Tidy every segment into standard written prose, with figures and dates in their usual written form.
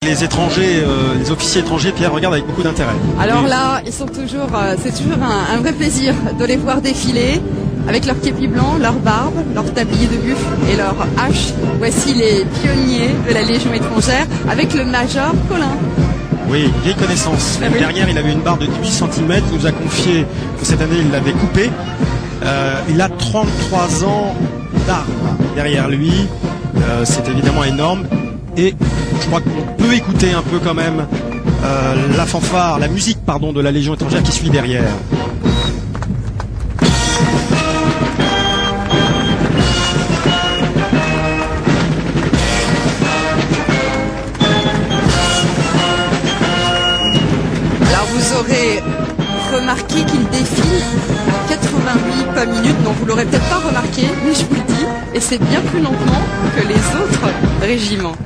Les étrangers, les officiers étrangers, Pierre, regardent avec beaucoup d'intérêt. Alors là, ils sont toujours, c'est toujours un vrai plaisir de les voir défiler avec leur képi blanc, leur barbe, leur tablier de buffle et leur hache. Voici les pionniers de la Légion étrangère avec le major Colin. Oui, vieille connaissance. L'année dernière, il avait une barbe de 18 cm. Il nous a confié que cette année, il l'avait coupée. Il a 33 ans d'armes derrière lui. C'est évidemment énorme. Et je crois qu'on peut écouter un peu quand même la fanfare, la musique, pardon, de la Légion étrangère qui suit derrière. Alors vous aurez remarqué qu'il défile à 88 pas minutes, donc vous l'aurez peut-être pas remarqué, mais je vous le dis, et c'est bien plus lentement que les autres régiments.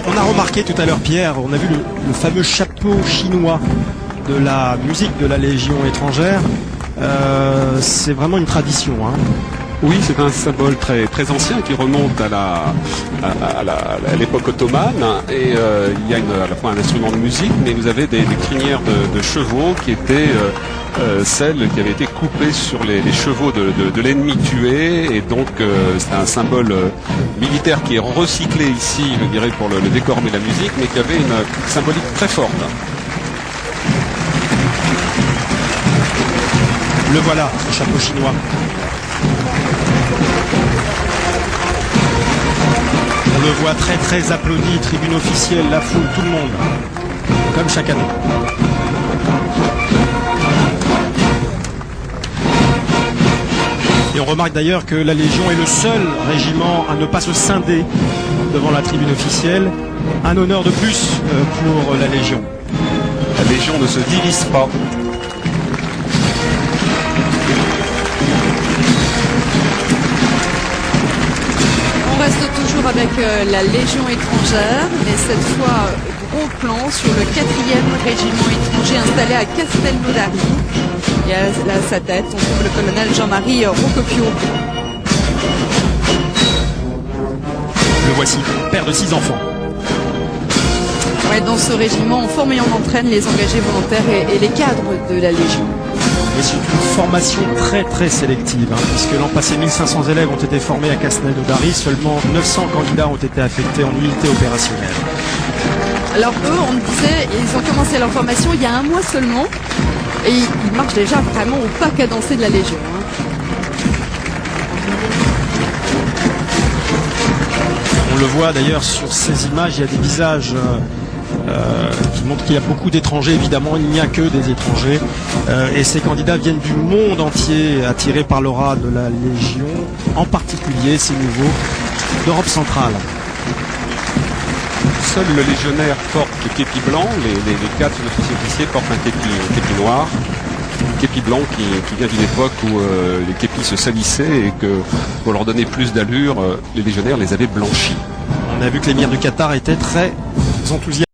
On a remarqué tout à l'heure, Pierre, on a vu le fameux chapeau chinois de la musique de la Légion étrangère. C'est vraiment une tradition, hein. Oui, c'est un symbole très ancien qui remonte à l'époque ottomane. Et il y a à la fois un instrument de musique, mais vous avez des crinières de chevaux qui étaient celles qui avaient été coupées sur les chevaux de l'ennemi tué. Et donc c'est un symbole militaire qui est recyclé ici, je dirais, pour le décor mais la musique, mais qui avait une symbolique très forte. Le voilà, ce chapeau chinois. On le voit très applaudi, tribune officielle, la foule, tout le monde, comme chaque année. Et on remarque d'ailleurs que la Légion est le seul régiment à ne pas se scinder devant la tribune officielle. Un honneur de plus pour la Légion. La Légion ne se divise pas. On reste toujours avec la Légion étrangère, mais cette fois gros plan sur le 4e régiment étranger installé à Castelnaudary. Et à sa tête, on trouve le colonel Jean-Marie Rocopio. Le voici, père de 6 enfants. Ouais, dans ce régiment, on forme et on entraîne les engagés volontaires et les cadres de la Légion. Et c'est une formation très sélective, hein, puisque l'an passé 1500 élèves ont été formés à Castelnaudary, seulement 900 candidats ont été affectés en unité opérationnelle. Alors eux, on disait, ils ont commencé leur formation il y a 1 mois seulement, et ils marchent déjà vraiment au pas cadencé de la Légion, hein. On le voit d'ailleurs sur ces images, il y a des visages qui montrent qu'il y a beaucoup d'étrangers, évidemment, il n'y a que des étrangers. Et ces candidats viennent du monde entier, attirés par l'aura de la Légion, en particulier ces nouveaux d'Europe centrale. Seul le légionnaire porte le képi blanc, les 4 officiers portent un képi noir. Un képi blanc qui vient d'une époque où les képis se salissaient et que pour leur donner plus d'allure, les légionnaires les avaient blanchis. On a vu que l'émir du Qatar était très enthousiaste.